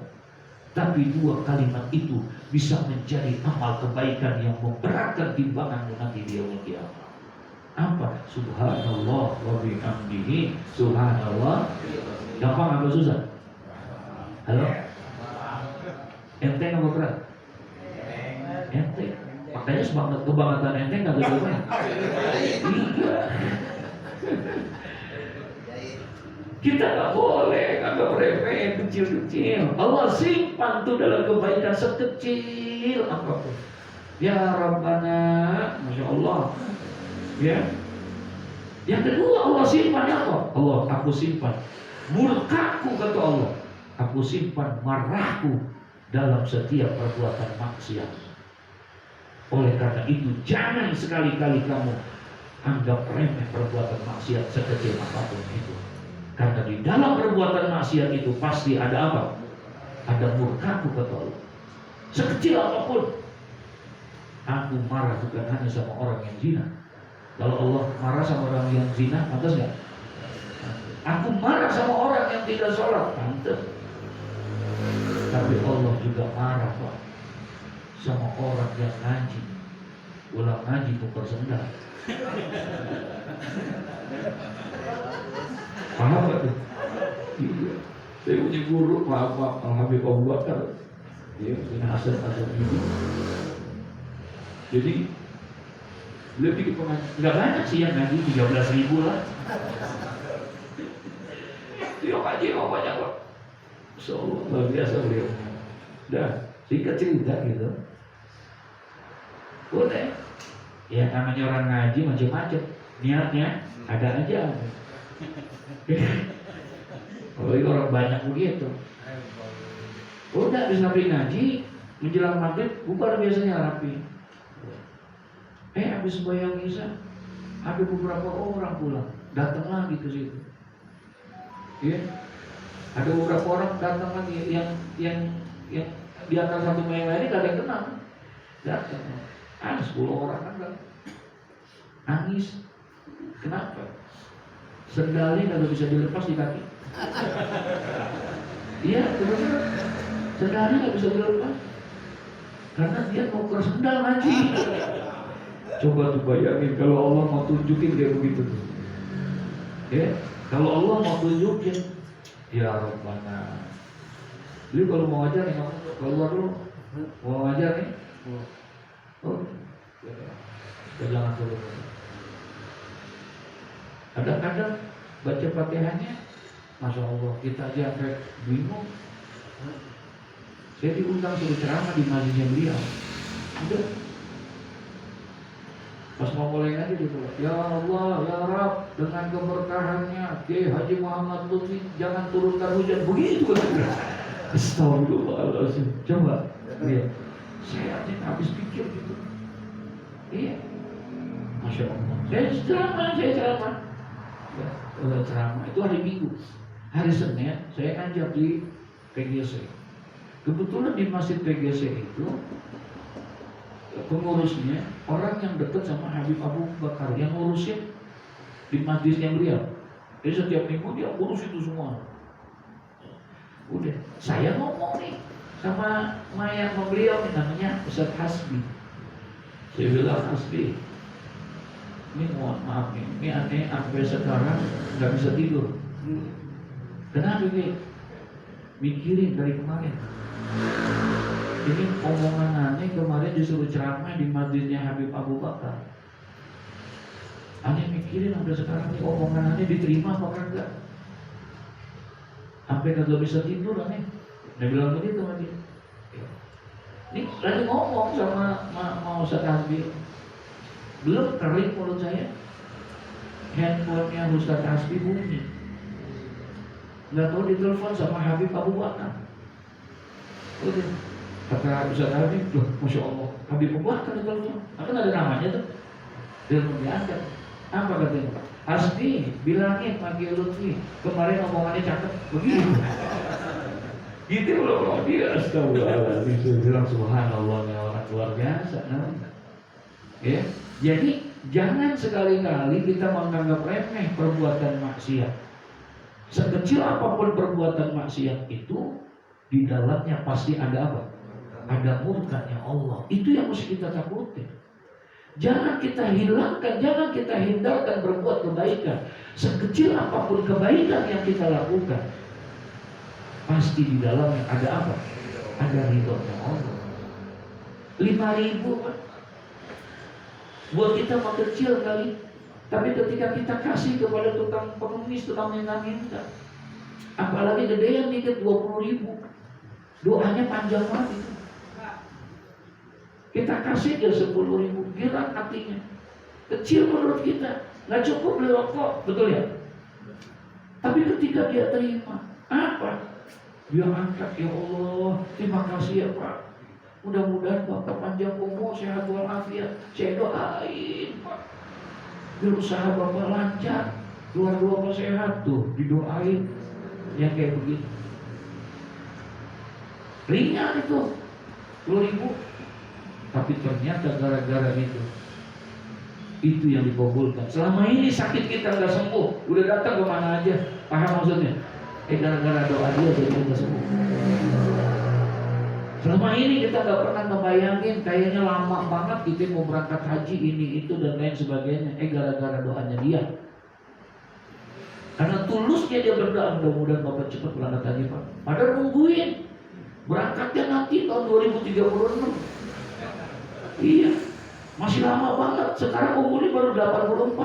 Tapi dua kalimat itu bisa menjadi amal kebaikan yang memberatkan timbanganmu nanti di yaumul qiyamah. Apa? Subhanallah wa bihamdihi. Subhanallah. Gampang apa susah? Halo? Enteng apa berat? Enteng. Makanya semangat kebanggaan enteng kagak ada. Iya. Kita nggak boleh anggap remeh kecil-kecil. Allah simpan tuh dalam kebaikan sekecil apapun. Ya Rabbana, Masya Allah. Ya. Yang kedua Allah simpan apa? Allah, aku simpan murkaku, kata Allah. Aku simpan marahku dalam setiap perbuatan maksiat. Oleh karena itu jangan sekali-kali kamu anggap remeh perbuatan maksiat sekecil apapun itu. Karena di dalam perbuatan maksiat itu pasti ada apa? Ada murkaku, kata Allah. Sekecil apapun. Aku marah bukan hanya sama orang yang zina. Kalau Allah marah sama orang yang zina, pantas nggak? Aku marah sama orang yang tidak sholat, pantas. Tapi Allah juga marah, Pak, sama orang yang ngaji. Ulang ngaji tukar sendal. Paham gak tuh? Iya. Saya punya guru, Pak Habib Abu Bakar. Dia punya asal-asal ini. Jadi beliau bikin pengajian. Nggak banyak sih yang ngaji, 13.000 lah. Dia ngaji nggak banyak kok. So, luar biasa beliau. Dah, singkat cerita gitu. Udah. Ya namanya orang ngaji macam-macam. Niatnya ada aja. Kalau itu orang banyak begitu. Udah habis rapi ngaji, menjelang maghrib bubar biasanya rapi. Habis bayang isya, ada beberapa orang pulang, datang lagi ke situ. Ya, ada beberapa orang datang lagi yang di antara satu bayang lain gak ada yang kenal, datang. 10 orang kan nangis. Kenapa? Sendalnya nggak bisa dilepas di kaki. Iya, benar. Sendalnya nggak bisa dilepas karena dia mau ke sendal ngaji. Coba tuh bayangin kalau Allah mau tunjukin kayak begitu tuh. Ya, kalau Allah mau tunjukin, ya Rabbana. Jadi kalau mau ngajar nih, keluar dulu. Mau ngajar nih. Oh, jangan turun. Kadang-kadang baca Fatihahnya, Masya Allah, kita aja sampai bingung. Saya diundang suruh ceramah di masjidnya beliau. Udah. Pas mau mulai ngaji gitu, ya Allah, ya Rabb, dengan keberkahannya Kiai Haji Muhammad Lutfi jangan turunkan hujan. Begitu kan? Astagfirullahaladzim. Coba lihat. Saya aja habis pikir gitu. Iya. Masya Allah. Saya ceramah. Ya, ceramah itu hari Minggu. Hari Senin saya ngajar di PGC. Kebetulan di masjid PGC itu pengurusnya orang yang dekat sama Habib Abu Bakar yang ngurusin di masjidnya beliau. Jadi setiap minggu dia urus itu semua. Udah, saya ngomong nih sama mayat beliau namanya Ustaz Hasbi. Saya bilang, Hasbi, ini mohon maaf nih, ini aneh sampai sekarang nggak bisa tidur. Kenapa nih? Mikirin dari kemarin. Ini omongan aneh kemarin disuruh ceramah di masjidnya Habib Abu Bakar. Aneh mikirin sampai sekarang nih omongan aneh diterima apa enggak? Sampai kagak bisa tidur aneh. Dia bilang begitu sama dia. Ini lagi ngomong sama mau Ustaz Hasbi. Belum kering mulut saya. Handphonenya Ustaz Hasbi bunyi. Nggak tahu ditelepon sama Habib Abu Bakar. Udah. Kata Ustaz Hasbi, loh, Masya Allah, Habib Abu Bakar ditelepon. Kan ada namanya tuh. Dia mau diangkat. Apa katanya? Hasbi, bilangin Pak Lutfi, kemarin omongannya cakep. Begitu. Gitu loh dia, astagfirullahaladzim. Bilang subhanallah, ya orang luar biasa. Ya, jadi jangan sekali-kali kita menganggap remeh perbuatan maksiat. Sekecil apapun perbuatan maksiat itu, di dalamnya pasti ada apa? Ada murkanya Allah. Itu yang mesti kita takutin. Jangan kita hilangkan, jangan kita hindarkan berbuat kebaikan. Sekecil apapun kebaikan yang kita lakukan, pasti di dalamnya ada apa? Ada ridhonya Allah. 5.000 Pak, buat kita mah kecil kali. Tapi ketika kita kasih kepada tukang pengemis, tukang minta-minta, apalagi gedean dikit 20.000, doanya panjang banget itu. Kita kasih dia 10.000, girang hatinya. Kecil menurut kita, nggak cukup beli rokok, betul ya? Tapi ketika dia terima, apa? Dia angkat, ya Allah, terima kasih ya Pak. Mudah-mudahan Bapak panjang umur, sehat walafiat. Saya doain Pak, biar usaha Bapak lancar, keluar-keluar sehat tuh, didoain. Yang kayak begitu. Ringan itu, 10.000. Tapi ternyata gara-gara itu yang dikabulkan. Selama ini sakit kita nggak sembuh, udah datang kemana aja, paham maksudnya? Gara-gara doa dia jadi kita sembuh. Selama ini kita nggak pernah ngebayangin, kayaknya lama banget kita mau berangkat haji ini itu dan lain sebagainya. Gara-gara doanya dia. Karena tulusnya dia berdoa, mudah-mudahan Bapak cepat berangkat haji Pak. Padahal nungguin berangkatnya nanti tahun 2036. Iya, masih lama banget. Sekarang umurnya baru 84.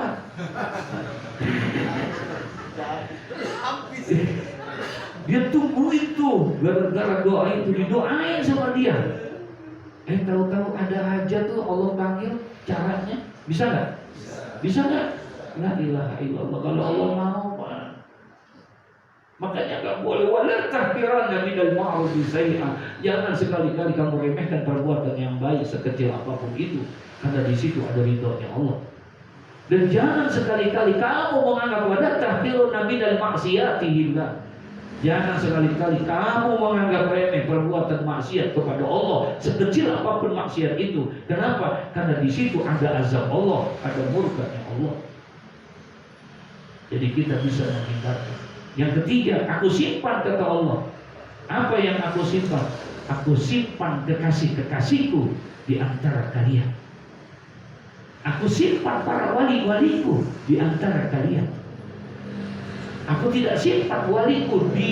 Dia tunggu itu, gara-gara doa itu, didoain sama dia. Tahu-tahu ada hajat tuh Allah panggil, caranya bisa nggak? Bisa nggak? La ilaha illallah. Kalau Allah mau Pak. Makanya nggak boleh wala tahqiranna minal ma'ruf syai'an. Jangan sekali-kali kamu remehkan perbuatan yang baik sekecil apapun itu, karena di situ ada ridhonya Allah. Dan jangan sekali-kali kamu menganggap wala tahqiranna minal maksiatillah. Jangan sekali-kali kamu menganggap remeh perbuatan maksiat kepada Allah, sekecil apapun maksiat itu. Kenapa? Karena di situ ada azab Allah, ada murkanya Allah. Jadi kita bisa menghindarkan. Yang ketiga, aku simpan kata Allah. Apa yang aku simpan? Aku simpan kekasih-kekasihku di antara kalian. Aku simpan para wali-waliku di antara kalian. Aku tidak simpan waliku di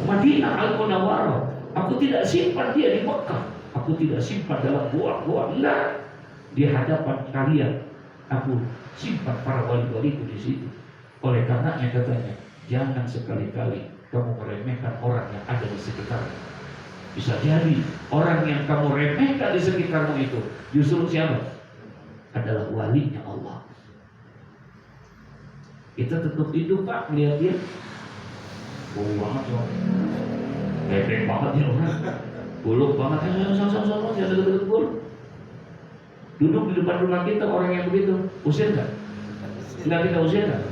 Madinah Al-Munawwarah. Aku tidak simpan dia di Mekah. Aku tidak simpan dalam gua-gua. Enggak. Di hadapan kalian aku simpan para wali-waliku di situ. Oleh karenanya katanya, jangan sekali-kali kamu meremehkan orang yang ada di sekitarmu. Bisa jadi orang yang kamu remehkan di sekitarmu itu justru siapa? Adalah walinya Allah. Kita tetap hidup Pak, melihat dia. Banget loh. Bebek banget ya orang. Buluk banget. Sama-sama jangan deket-deket bulu. Duduk di depan rumah kita orang yang begitu. Usir nggak? Enggak, kita usir nggak?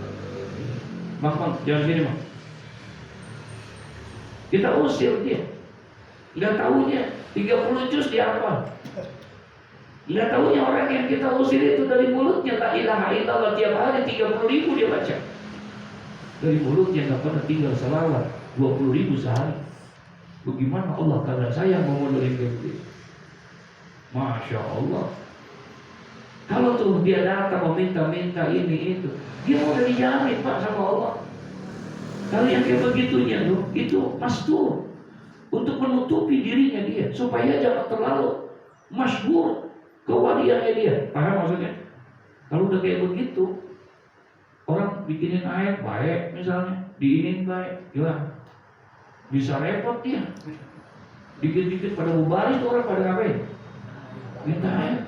Bang, jangan sini Bang. Kita usir dia. Nggak tahunya 30 juz dia apa? Nggak tahunya orang yang kita usir itu dari mulutnya la ilaha illallah tiap hari 30.000 dia baca. Dari mulutnya nggak pernah tinggal salawat 20.000 sehari. Bagaimana Allah karena saya mau menerima itu? Masya Allah. Kalau tuh dia datang meminta-minta ini itu, dia mau dijamin Pak sama Allah. Kalau yang kayak begitunya tuh, itu mastur untuk menutupi dirinya dia supaya jangan terlalu masyhur kewaliannya dia. Paham maksudnya? Kalau udah kayak begitu, orang bikinin air baik misalnya, diinin baik, gimana? Bisa repot dia. Dikit-dikit pada bubaris tuh orang pada ngapain? Minta air.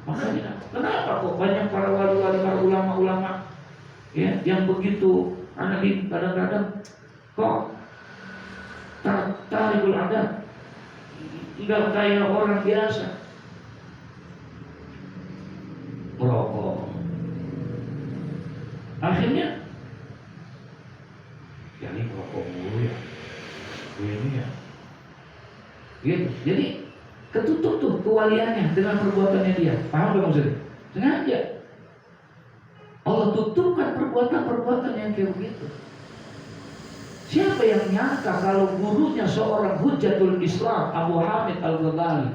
Makanya kenapa kok banyak para wali-wali, para ulama-ulama ya yang begitu aneh kadang-kadang kok tarikul adat, enggak kayak orang biasa. Merokok. Akhirnya ya ini merokok mulu ya. Ini ya. Gitu. Jadi ketutup tuh kewaliannya dengan perbuatannya dia. Paham gak maksudnya? Sengaja Allah tutupkan perbuatan-perbuatan yang kayak begitu. Siapa yang nyangka kalau gurunya seorang Hujjatul Islam Abu Hamid Al-Ghazali,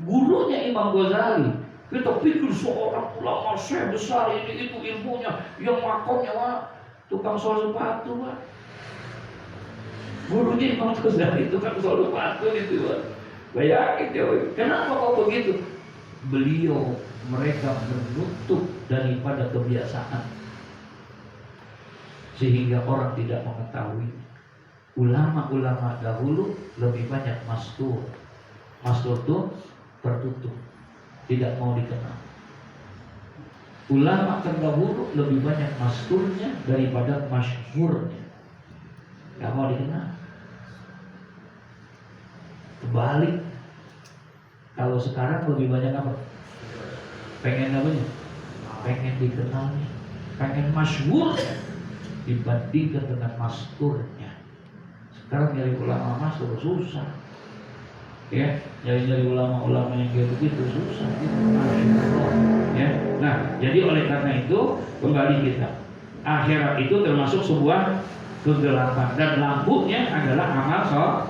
gurunya Imam Ghazali, kita pikir seorang ulama syekh besar ini itu ilmunya, yang makomnya tukang sol sepatu, Pak. Gurunya Imam Ghazali tukang sol sepatu itu, Pak. Bayangin ya, kenapa kok begitu? Beliau mereka menutup daripada kebiasaan sehingga orang tidak mengetahui. Ulama-ulama dahulu lebih banyak mastur. Mastur itu tertutup, tidak mau dikenal. Ulama terdahulu lebih banyak masturnya daripada masyhurnya, tidak mau dikenal. Kebalik, kalau sekarang lebih banyak apa? Pengen apanya? Pengen dikenalnya, pengen masyhurnya dibandingkan dengan masturnya. Sekarang nyari ulama mastur susah, ya, nyari ulama-ulama yang kayak begitu susah, gitu. Ya. Nah, jadi oleh karena itu kembali kita, akhirat itu termasuk sebuah kegelapan dan lampunya adalah amal soleh.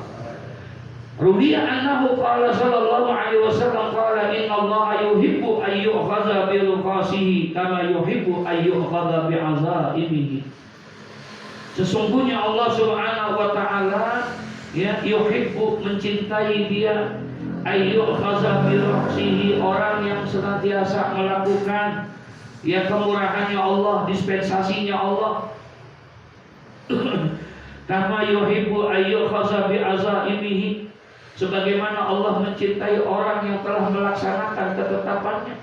Rudiya annahu qala sallallahu alaihi wasallam qala inna Allah yuhibbu an yu'khadha bi ruqasihi kama yuhibbu an yu'khadha bi azaimihi. Sesungguhnya Allah Subhanahu wa taala ya yuhibbu mencintai dia ayyuh khaza bi ruqsihi, orang yang senantiasa melakukan ya kemurahannya Allah, dispensasinya Allah. Kama yuhibbu ayyuh khaza bi azaimihi, sebagaimana Allah mencintai orang yang telah melaksanakan ketetapannya.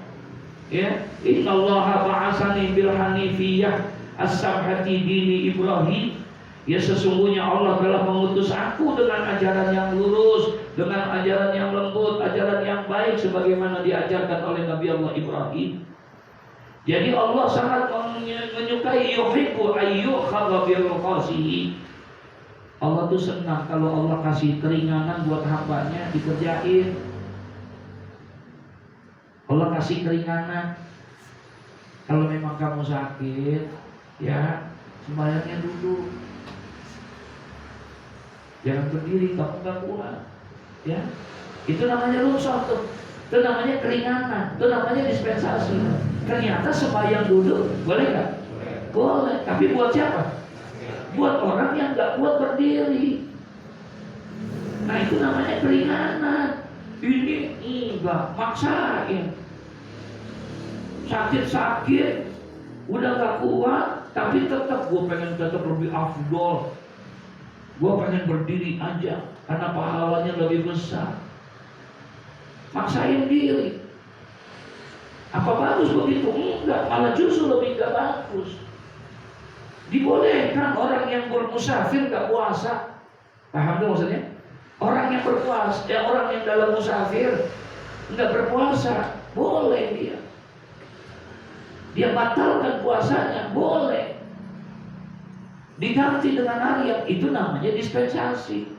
Ya, innallaha ba'asani bil hanifiyah as-samhati dini Ibrahim. Ya, sesungguhnya Allah telah mengutus aku dengan ajaran yang lurus, dengan ajaran yang lembut, ajaran yang baik sebagaimana diajarkan oleh Nabi Allah Ibrahim. Jadi Allah sangat menyukai yuhibbu ayyukhadha bi ruqasihi. Allah tuh senang kalau Allah kasih keringanan buat hambanya dikerjain. Allah kasih keringanan. Kalau memang kamu sakit, ya sembahyangnya duduk, jangan berdiri, kamu gak kuat. Ya, itu namanya rukhsah tuh. Itu namanya keringanan, itu namanya dispensasi. Ternyata sembahyang duduk boleh gak? Boleh. Tapi buat siapa? Buat orang yang gak kuat berdiri. Nah, itu namanya keringanan. Ini enggak maksain. Sakit-sakit udah gak kuat, tapi tetap gue pengen tetap lebih afdol, gue pengen berdiri aja karena pahalanya lebih besar. Maksain diri. Apa bagus begitu? Enggak, malah justru lebih gak bagus. Dibolehkan orang yang bermusafir gak puasa. Paham tuh maksudnya? Orang yang berpuasa, orang yang dalam musafir gak berpuasa, boleh dia. Dia batalkan puasanya, boleh. Diganti dengan hari yang itu namanya dispensasi.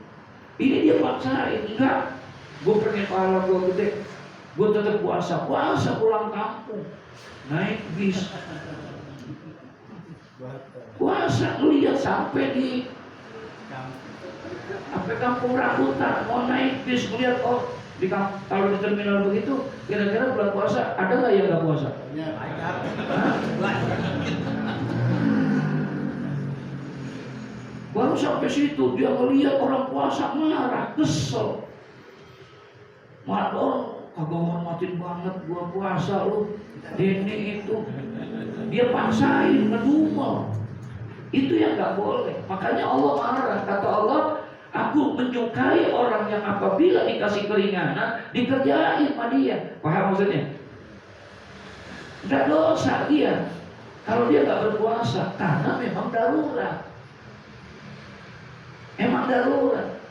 Ini dia paksain, enggak. Gue pengen pahala gue gede, gue tetap puasa pulang kampung, naik bis, puasa ngeliat sampai di kampung rambutan, mau naik bis ngeliat kalau di terminal begitu, kira-kira bulan puasa ada nggak yang nggak puasa? Baru sampai situ dia melihat orang puasa marah, kesel. Madon, kagak hormatin banget gua puasa lu. Ini itu. Dia paksain, ngedumel. Itu yang gak boleh. Makanya Allah marah. Kata Allah, aku menyukai orang yang apabila dikasih keringanan dikerjain sama dia. Paham maksudnya? Gak dosa dia kalau dia gak berpuasa, karena memang darurat. Emang darurat.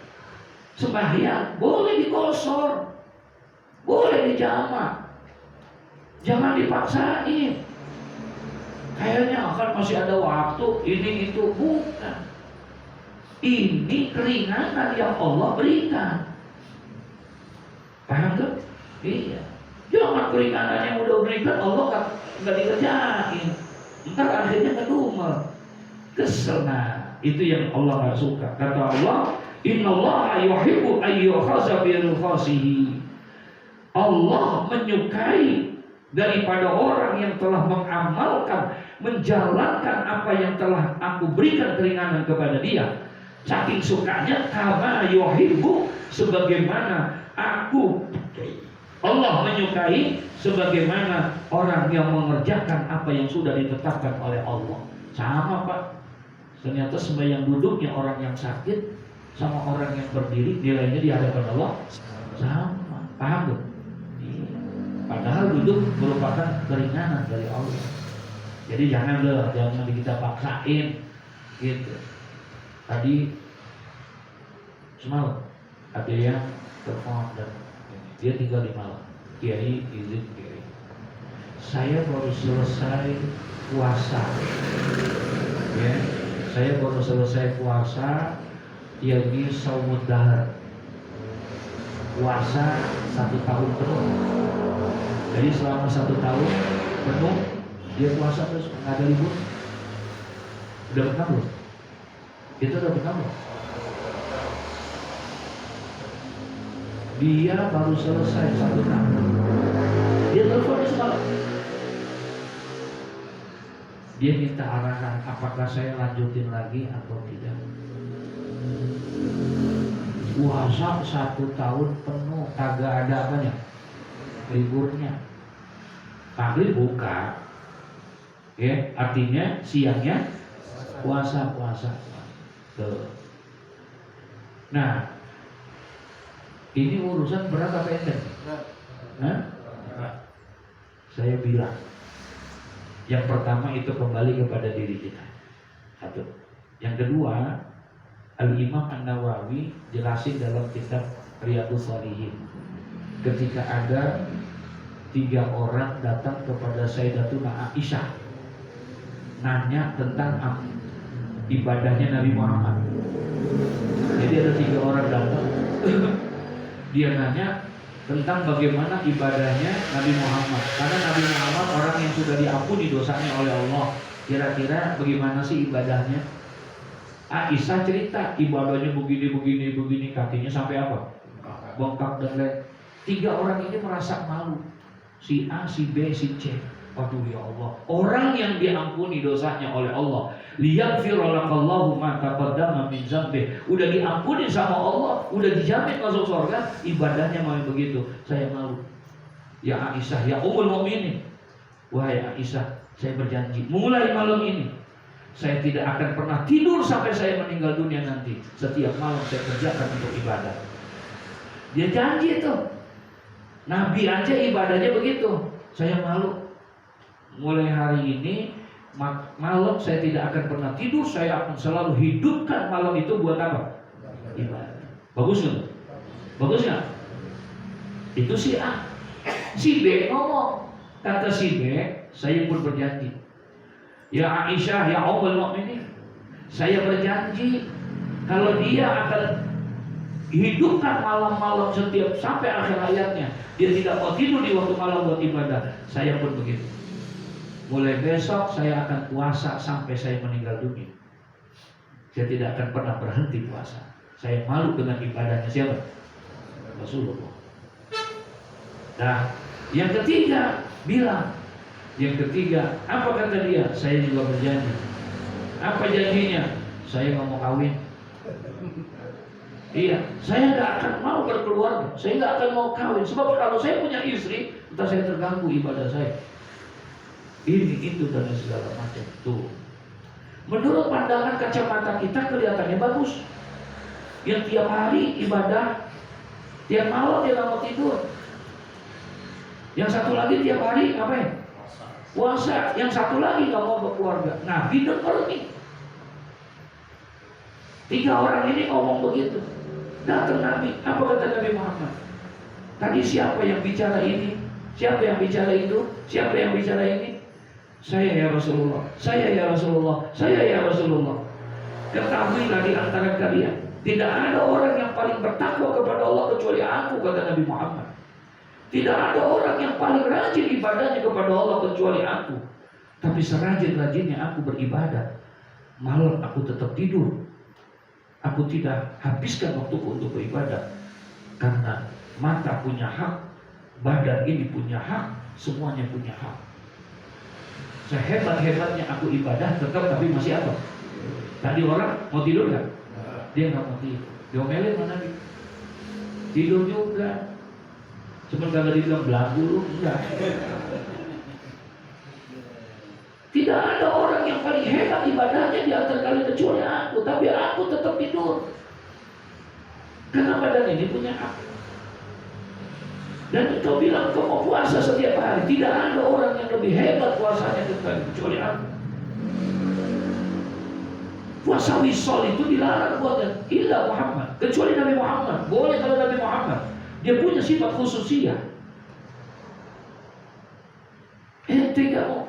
Sembahyang boleh dikosor, boleh dijamak, jangan dipaksain. Kayaknya akan masih ada waktu, ini itu, bukan. Ini keringanan yang Allah berikan. Paham tuh? Iya. Jangan keringanan yang udah berikan Allah nggak dikerjain. Ntar akhirnya ngedumel, kesel. Nah, Itu yang Allah nggak suka. Kata Allah, innallaha yuhibbu ayyukhaza bi rukhasihi. Allah menyukai daripada orang yang telah mengamalkan, menjalankan apa yang telah aku berikan keringanan kepada dia. Saking sukanya, kama yuhibbu, sebagaimana aku, Allah menyukai sebagaimana orang yang mengerjakan apa yang sudah ditetapkan oleh Allah. Sama Pak. Ternyata sembahyang duduknya orang yang sakit sama orang yang berdiri nilainya di hadapan Allah sama. Paham tuh? Padahal duduk merupakan keringanan dari Allah. Jadi jangan kita paksain gitu. Tadi semalam ada yang telepon dan dia tinggal di Malang. Kiai izin kiai, saya baru selesai puasa, ya. Saya baru selesai puasa, yakni saumud dahar, puasa 1 tahun penuh. Jadi selama 1 tahun penuh dia puasa terus, nggak ada libur. Udah pernah belum? Itu udah pernah belum? Dia baru selesai 1 tahun. Dia telepon semalam. Dia minta arahan apakah saya lanjutin lagi atau tidak. Puasa 1 tahun penuh, kagak ada apanya, liburnya. Pagi buka, ya, artinya siangnya puasa. Tuh. Nah, ini urusan berat apa enteng? Berat. Saya bilang, yang pertama itu kembali kepada diri kita. Satu. Yang kedua, Al-Imam An-Nawawi jelasin dalam kitab Riyadhus Shalihin. Ketika ada 3 orang datang kepada Sayyidatuna Aisyah, nanya tentang ibadahnya Nabi Muhammad. Jadi ada 3 orang datang, dia nanya tentang bagaimana ibadahnya Nabi Muhammad. Karena Nabi Muhammad orang yang sudah diampuni dosanya oleh Allah. Kira-kira bagaimana sih ibadahnya? Aisyah cerita ibadahnya begini, kakinya sampai apa? Bengkak dan lain. 3 orang ini merasa malu. Si A, si B, si C. Aduh ya Allah, orang yang diampuni dosanya oleh Allah, liyaghfiralakallahu ma taqaddama min dzambi, udah diampuni sama Allah, udah dijamin masuk surga, ibadahnya mau begitu. Saya malu. Ya Aisyah, ya Ummul Mukminin, wahai Aisyah, saya berjanji mulai malam ini saya tidak akan pernah tidur sampai saya meninggal dunia nanti. Setiap malam saya kerjakan untuk ibadah. Dia janji itu. Nabi aja ibadahnya begitu. Saya malu. Mulai hari ini malam saya tidak akan pernah tidur. Saya akan selalu hidupkan malam itu buat apa? Ibadah. Bagus nggak? Bagus nggak? Itu si A. Si B ngomong. Kata si B, saya pun berjanji. Ya Aisyah, ya Ummul Mukminin, saya berjanji kalau dia akan hidupkan malam-malam setiap sampai akhir hayatnya, dia tidak mau tidur di waktu malam buat ibadah. Saya pun begitu. Mulai besok saya akan puasa sampai saya meninggal dunia. Saya tidak akan pernah berhenti puasa. Saya malu dengan ibadahnya siapa? Rasulullah. Nah, yang ketiga bilang, yang ketiga, apa kata dia? Saya juga berjanji. Apa janjinya? Saya nggak mau kawin. Iya, saya nggak akan mau berkeluarga. Saya nggak akan mau kawin. Sebab kalau saya punya istri, entah saya terganggu ibadah saya. Ini, itu, dan segala macam. Tuh. Menurut pandangan kacamata kita kelihatannya bagus. Yang tiap hari ibadah, tiap malam dia nggak mau tidur. Yang satu lagi tiap hari ngapain? Puasa. Yang satu lagi nggak mau berkeluarga. Nabi dengar nih. 3 orang ini ngomong begitu. Datang Nabi. Apa kata Nabi Muhammad? Tadi siapa yang bicara ini? Siapa yang bicara itu? Siapa yang bicara ini? Saya ya Rasulullah. Saya ya Rasulullah. Saya ya Rasulullah. Ketahuilah di antara kalian, tidak ada orang yang paling bertakwa kepada Allah kecuali aku, kata Nabi Muhammad. Tidak ada orang yang paling rajin ibadahnya kepada Allah kecuali aku. Tapi serajin-rajinnya aku beribadah, malam aku tetap tidur. Aku tidak habiskan waktuku untuk beribadah. Karena mata punya hak, badan ini punya hak, semuanya punya hak. Sehebat-hebatnya aku ibadah tetap tapi masih apa? Tadi orang mau tidur kan? Dia nggak mau tidur. Diomelin mana nih? Tidur juga. Cuma kalau dibilang belagu lu enggak. Tidak ada orang yang paling hebat ibadahnya di antara kalian kecuali aku, tapi aku tetap tidur. Karena badan ini punya hak. Dan kau bilang kau mau puasa setiap hari, tidak ada orang yang lebih hebat puasanya kecuali aku. Puasa wisol itu dilarang buatnya illa Muhammad, kecuali Nabi Muhammad. Boleh kalau Nabi Muhammad, dia punya sifat khususiyah. Ente mau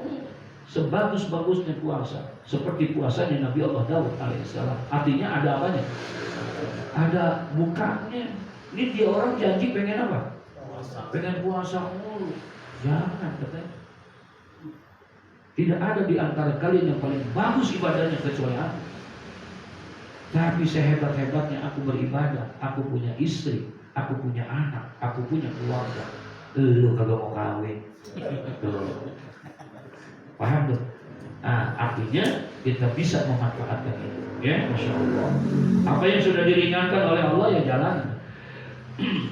sebagus-bagusnya puasa, seperti puasanya Nabi Allah Daud alaihissalam. Artinya ada apanya? Ada bukannya. Ini dia orang janji pengen apa? Pengen puasa mulu. Jangan katanya. Tidak ada di antara kalian yang paling bagus ibadahnya kecuali aku. Tapi sehebat-hebatnya aku beribadah, aku punya istri, aku punya anak, aku punya keluarga. Lu kagak mau kawin. Paham tuh? Nah, artinya kita bisa memanfaatkan itu. Ya, Masya Allah. Apa yang sudah diringankan oleh Allah ya jalan.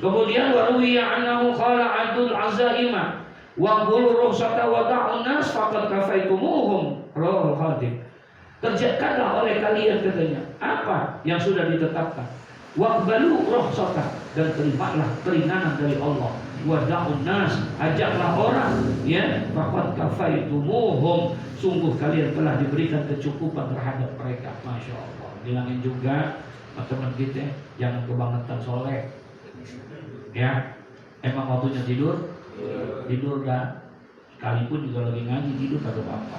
Kemudian waruwiya annahu qala adul azaima wa qul ruhsata wa da'un nas faqad kafaitumuhum rawal khatib. Kerjakanlah oleh kalian katanya apa yang sudah ditetapkan. Waqbalu ruhsata, dan terimalah keringanan dari Allah. Wa da'un nas, ajaklah orang, ya, faqad kafaitumuhum, sungguh kalian telah diberikan kecukupan terhadap mereka. Masya Allah. Bilangin juga teman kita jangan kebangetan soleh. Ya, emang waktunya tidur, tidur dah. Sekalipun juga lagi ngaji tidur kagak apa-apa.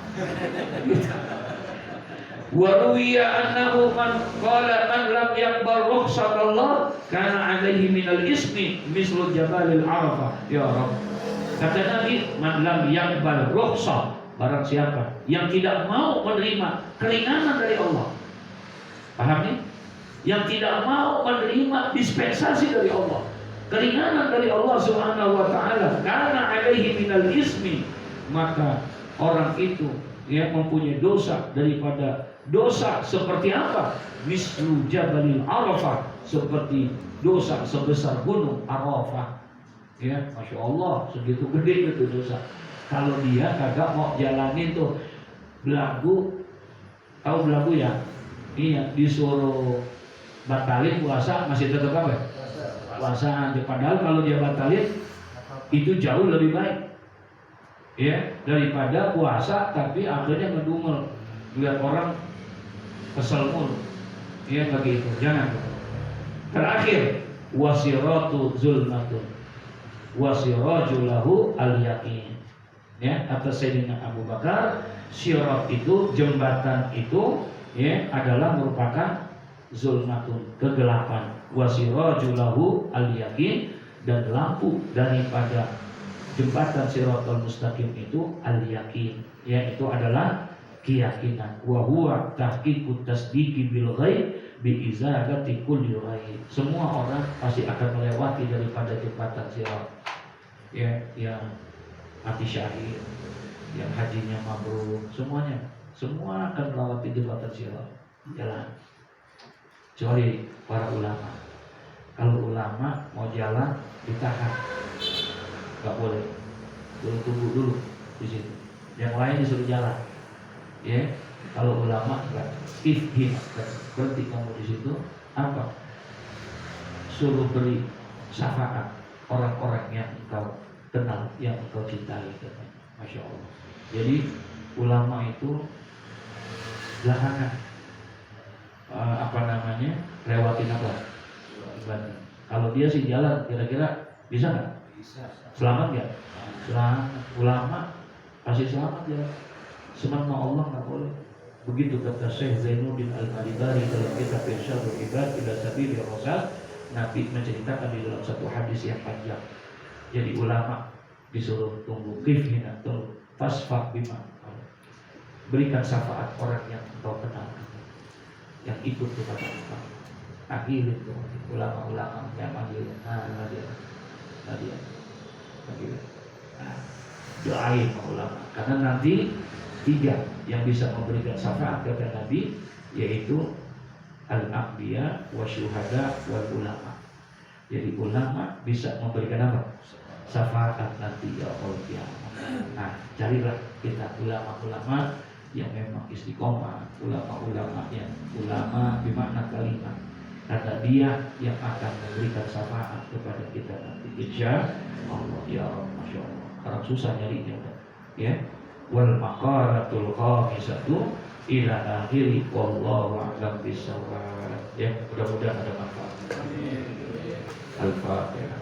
Wa ruwiya annahu man qala man lam yaqbal rukhsatallah kana alaihi minal ismi mislu jabalil arafah. Ya Rabb. Kata Nabi, man lam yaqbal rukhsah, barang siapa yang tidak mau menerima keringanan dari Allah. Paham nih? Yang tidak mau menerima dispensasi dari Allah, keringanan dari Allah Subhanahu wa taala, karena alaihi minal ismi, maka orang itu yang mempunyai dosa daripada dosa seperti apa? Mislu jabalil arafah, seperti dosa sebesar gunung Arafah. Ya, Masya Allah, segitu gede itu dosa. Kalau dia kagak mau jalanin tuh belagu, tahu belagu ya? Iya, disuruh batalin puasa masih tetap apa? Puasa aja. Padahal kalau dia batalin itu jauh lebih baik, ya, daripada puasa tapi akhirnya ngedumel, lihat orang kesel mulu. Ya begitu. Jangan. Terakhir, wasiratu zulmatun wasirajulahu al-yaqin. Ya, atas Sayyidina Abu Bakar, sirat itu, jembatan itu, ya, adalah merupakan zulmatun, kegelapan, wasirajulahu al-yaqin, dan lampu daripada jembatan Shiratal Mustaqim itu al-yaqin, ya, itu adalah keyakinan. Wa huwa tahqiqut tasdiqi bil ghaib bi izalati kulli ghaib. Semua orang pasti akan melewati daripada jembatan Sirat, ya, yang mati syahid, yang hajinya mabrur, semuanya, semua akan melewati jembatan Sirat, jalan. Kecuali para ulama. Kalau ulama mau jalan ditahan, nggak boleh, tunggu dulu di situ. Yang lain disuruh jalan. Ya, kalau ulama enggak, ifhim, berhenti kamu di situ. Apa? Suruh beri syafaat orang-orang yang engkau kenal, yang engkau cintai. Masya Allah. Jadi ulama itu belakangan lewatin apa? Ibadah. Kalau dia sih jalan, kira-kira bisa nggak? Bisa. Selamat nggak? Selamat. Ulama pasti selamat ya. Semata Allah nggak boleh. Begitu kata Syekh Zainuddin Al-Malibari dalam kitab Irsyadul Ibad ila Sabilir Rasyad. Nabi menceritakan di dalam satu hadis yang panjang. Jadi ulama disuruh tunggu kifhina, tunggu fasfah bima. berikan syafaat orang yang engkau kenal, yang ikut kepada engkau. Akhir itu ulama-ulama yang manggil, dia. Nah, doain ulama, karena nanti 3 yang bisa memberikan syafaat kepada Nabi, yaitu al-anbiya wa syuhada wal ulama. Jadi ulama bisa memberikan apa? Syafaat nanti ya Allah. Nah, carilah kita ulama-ulama yang memang istiqomah, ulama-ulama yang ulama bermakna kalimat, karena dia yang akan memberikan syafaat kepada kita nanti insya Allah. Ya Masya Allah, orang susah nyarinya ya. Wal maqalatul khamisatu ila akhiri wallahu a'lam bishawab. Ya, mudah-mudahan ada manfaat. Al-Fatihah.